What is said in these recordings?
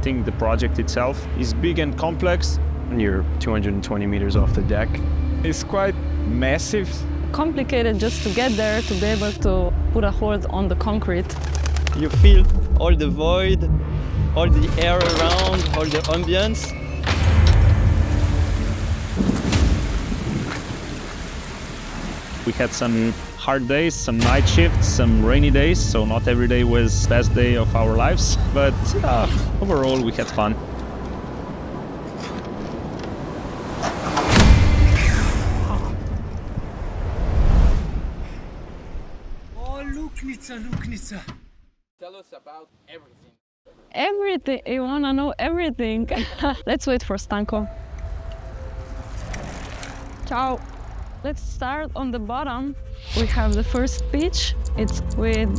think the project itself is big and complex. You're 220 meters off the deck. It's quite massive. Complicated just to get there, to be able to put a hold on the concrete. You feel all the void, all the air around, all the ambience. We had some hard days, some night shifts, some rainy days, so not every day was the best day of our lives, but overall we had fun. Oh, Luknica. Tell us about everything. Everything, you wanna know everything. Let's wait for Stanko. Ciao. Let's start on the bottom. We have the first pitch. It's with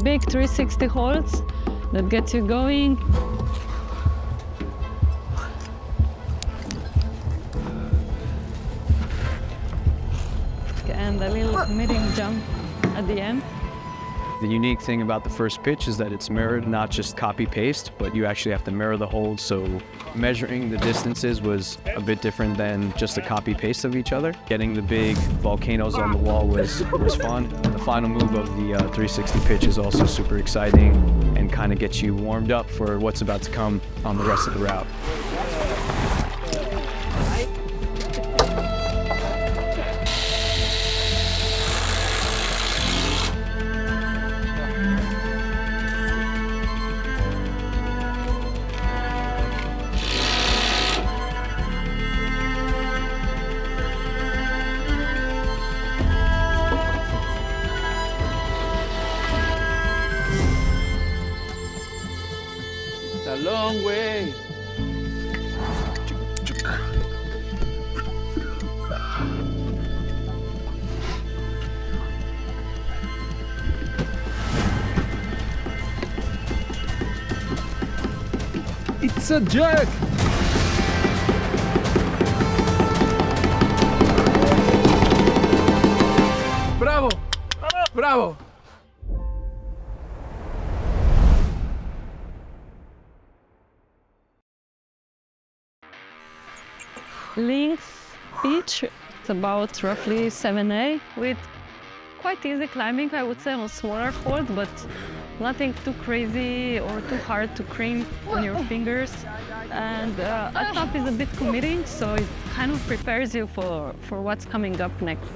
big 360 holds that gets you going. And a little committing jump at the end. The unique thing about the first pitch is that it's mirrored, not just copy-paste, but you actually have to mirror the hold, so measuring the distances was a bit different than just a copy-paste of each other. Getting the big volcanoes on the wall was fun. The final move of the 360 pitch is also super exciting and kind of gets you warmed up for what's about to come on the rest of the route. A long way. It's a jerk! Bravo! Bravo! Length pitch, it's about roughly 7A with quite easy climbing, I would say, on smaller hold, but nothing too crazy or too hard to crimp on your fingers. And at top is a bit committing, so it kind of prepares you for what's coming up next.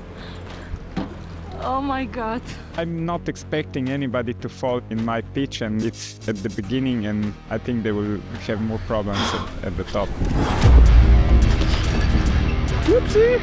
Oh my God. I'm not expecting anybody to fall in my pitch, and it's at the beginning, and I think they will have more problems at the top. Whoopsie!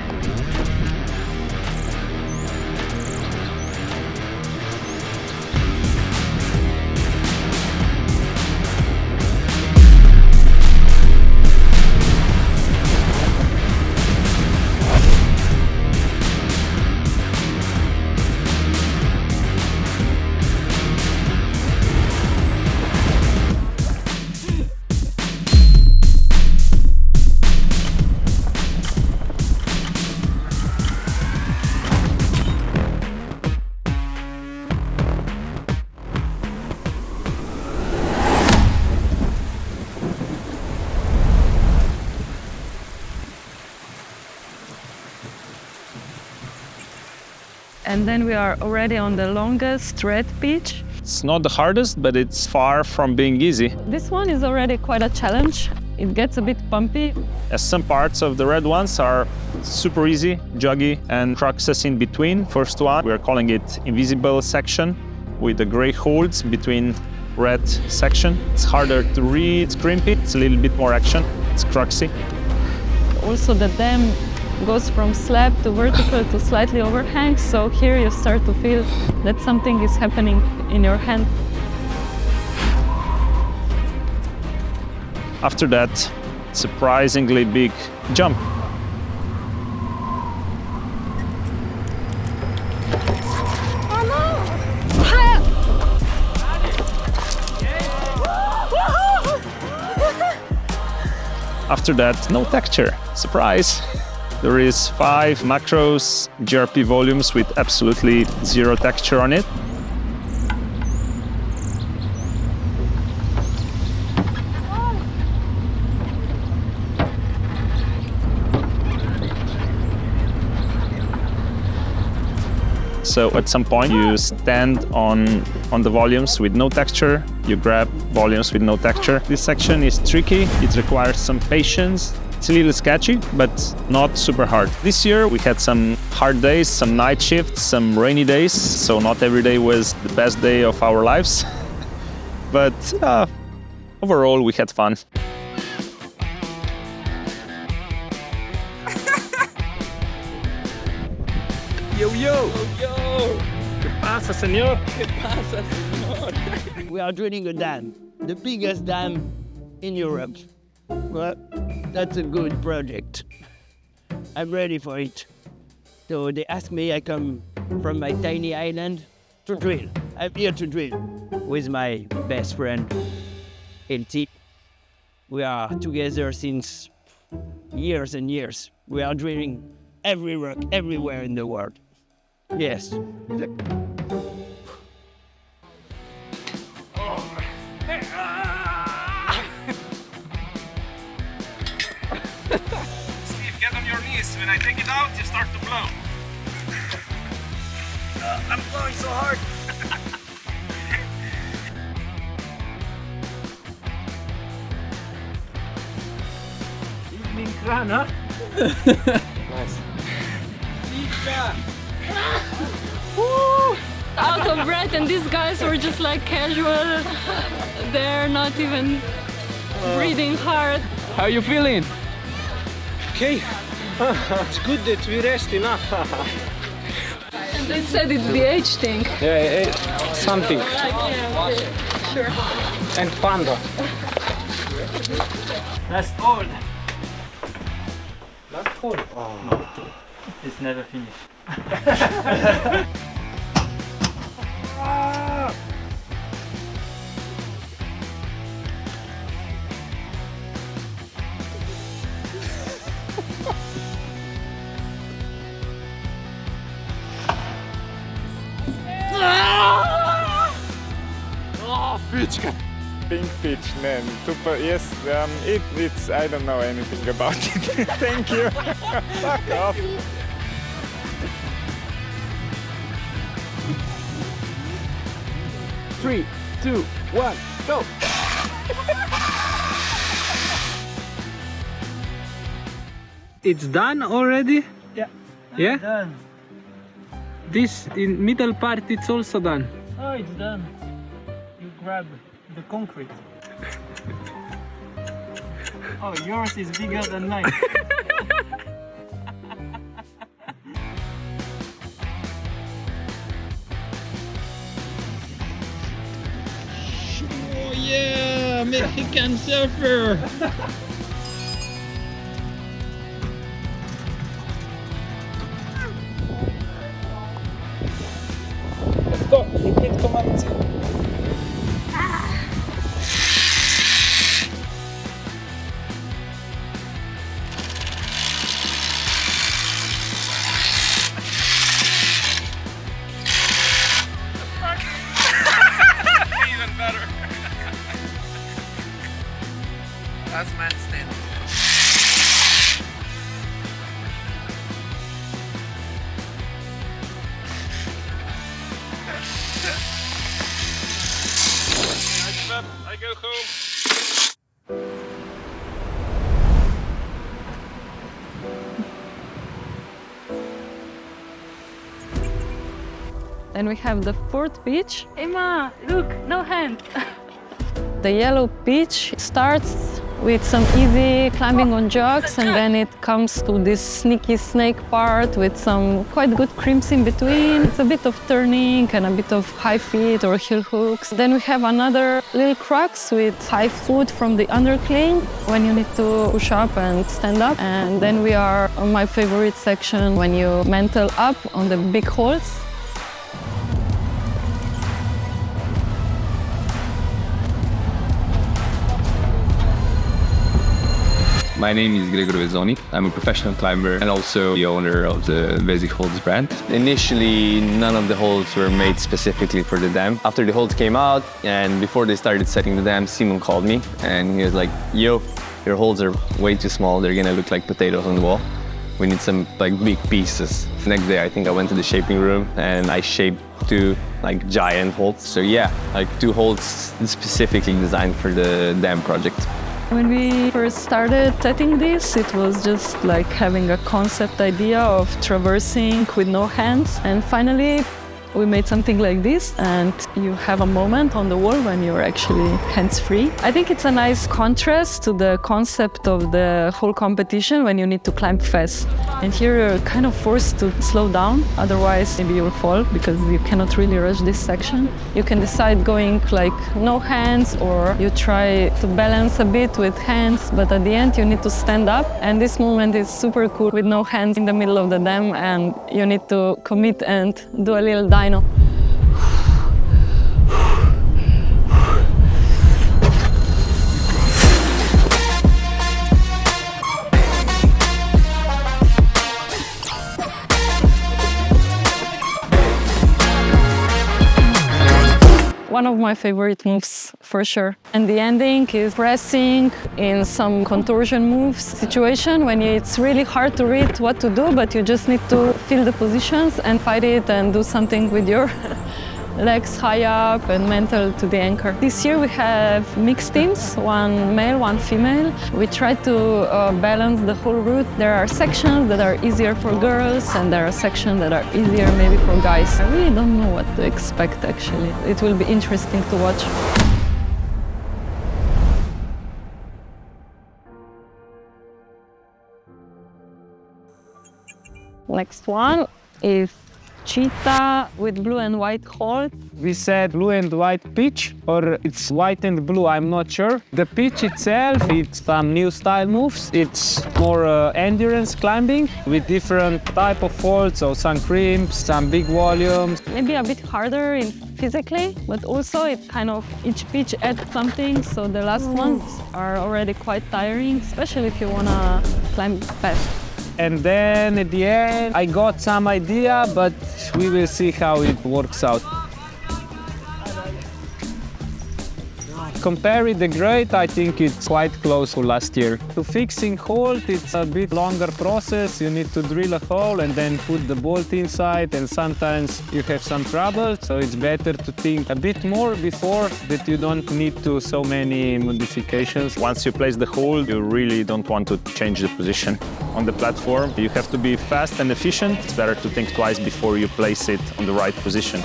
And then we are already on the longest red pitch. It's not the hardest, but it's far from being easy. This one is already quite a challenge. It gets a bit bumpy. As some parts of the red ones are super easy, joggy, and cruxes in between. First one, we're calling it invisible section with the gray holds between red section. It's harder to read, crimp it, it's a little bit more action, it's cruxy. Also the dam goes from slab to vertical to slightly overhang, so here you start to feel that something is happening in your hand. After that, surprisingly big jump. After that, no texture. Surprise! There is 5 macros GRP volumes with absolutely 0 texture on it. So at some point you stand on the volumes with no texture, you grab volumes with no texture. This section is tricky, it requires some patience. It's a little sketchy, but not super hard. This year we had some hard days, some night shifts, some rainy days, so not every day was the best day of our lives. But overall we had fun. Yo, yo! Yo! ¿Qué pasa, señor? ¿Qué pasa, señor? We are drilling a dam, the biggest dam in Europe. Well, that's a good project. I'm ready for it. So they asked me, I come from my tiny island to drill. I'm here to drill with my best friend, LT. We are together since years and years. We are drilling every rock, everywhere in the world. Yes. Steve, get on your knees. When I take it out, you start to blow. I'm blowing so hard. Evening run, huh? Nice. Out of breath, and these guys were just like casual. They're not even breathing hard. How are you feeling? Okay. It's good that we rest enough. And they said it's the age thing. Yeah, something. Yeah, okay. Sure. And panda. That's all. That's all. No. It's never finished. Pink pitch, man. Super. Yes, it's. I don't know anything about it. Thank you. Fuck off. Three, two, one, go! It's done already? Yeah. Yeah? Done. This in middle part it's also done. Oh, it's done. You grab the concrete. Oh, yours is bigger than mine. Oh yeah, Mexican surfer! Let's go. Repeat command. Even better. Last man standing. I go home. Then we have the fourth pitch. Emma, look, no hands. The yellow pitch starts with some easy climbing on jogs, and then it comes to this sneaky snake part with some quite good crimps in between. It's a bit of turning and a bit of high feet or heel hooks. Then we have another little crux with high foot from the undercling when you need to push up and stand up. And then we are on my favorite section when you mantle up on the big holds. My name is Gregor Vezzoni. I'm a professional climber and also the owner of the 360Holds brand. Initially, none of the holds were made specifically for the dam. After the holds came out and before they started setting the dam, Simon called me and he was like, yo, your holds are way too small. They're gonna look like potatoes on the wall. We need some like big pieces. Next day, I think I went to the shaping room and I shaped 2 like giant holds. So yeah, like 2 holds specifically designed for the dam project. When we first started setting this, it was just like having a concept idea of traversing with no hands. And finally, we made something like this, and you have a moment on the wall when you're actually hands-free. I think it's a nice contrast to the concept of the whole competition when you need to climb fast. And here you're kind of forced to slow down, otherwise maybe you'll fall because you cannot really rush this section. You can decide going like no hands, or you try to balance a bit with hands, but at the end you need to stand up. And this moment is super cool with no hands in the middle of the dam, and you need to commit and do a little dino. One of my favorite moves, for sure. And the ending is pressing in some contortion moves situation when it's really hard to read what to do, but you just need to feel the positions and fight it and do something with your legs high up and mental to the anchor. This year we have mixed teams, 1 male, 1 female. We try to balance the whole route. There are sections that are easier for girls and there are sections that are easier maybe for guys. I really don't know what to expect actually. It will be interesting to watch. Next one is Cheetah with blue and white holds. We said blue and white pitch, or it's white and blue, I'm not sure. The pitch itself, it's some new style moves. It's more endurance climbing with different type of holds, so some crimps, some big volumes. Maybe a bit harder physically, but also it kind of, each pitch adds something, so the last ones are already quite tiring, especially if you want to climb fast. And then at the end, I got some idea, but we will see how it works out. Compare with the grade, I think it's quite close to last year. To fixing hold, it's a bit longer process. You need to drill a hole and then put the bolt inside, and sometimes you have some trouble, so it's better to think a bit more before that you don't need to so many modifications. Once you place the hold, you really don't want to change the position on the platform. You have to be fast and efficient. It's better to think twice before you place it on the right position.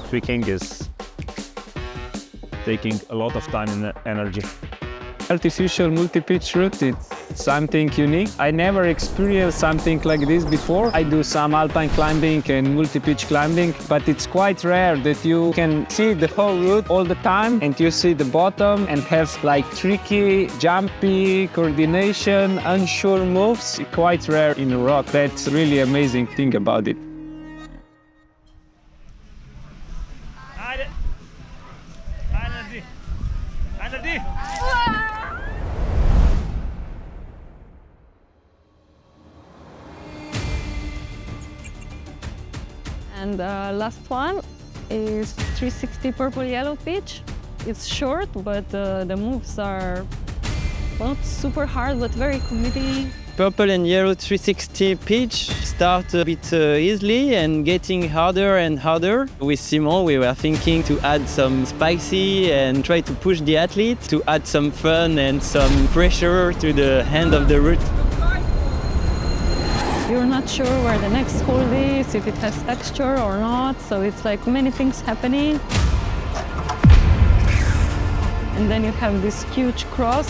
Tweaking is taking a lot of time and energy. Artificial multi-pitch route, it's something unique. I never experienced something like this before. I do some alpine climbing and multi-pitch climbing, but it's quite rare that you can see the whole route all the time and you see the bottom and have like tricky, jumpy, coordination, unsure moves. Quite rare in a rock. That's really amazing thing about it. And the last one is 360 purple yellow pitch. It's short, but the moves are not super hard, but very committing. Purple and yellow 360 pitch start a bit easily and getting harder and harder. With Simon, we were thinking to add some spicy and try to push the athlete to add some fun and some pressure to the end of the route. You're not sure where the next hold is, if it has texture or not, so it's like many things happening. And then you have this huge cross.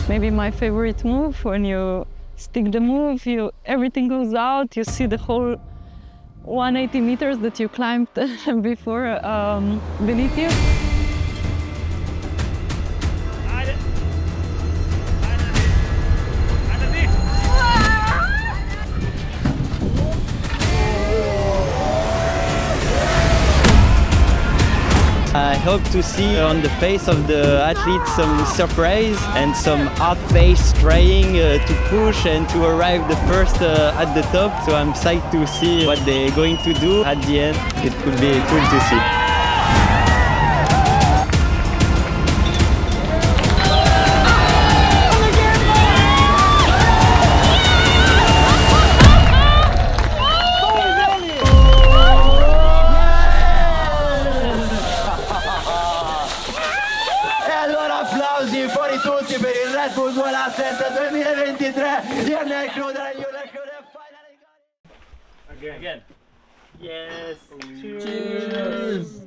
Maybe my favorite move, when you stick the move, everything goes out, you see the whole 180 meters that you climbed before beneath you. I hope to see on the face of the athlete some surprise and some hard-paced trying to push and to arrive the first at the top. So I'm psyched to see what they're going to do at the end. It could be cool to see. Daniel Claude, finally got it! Again. Yes! Cheers.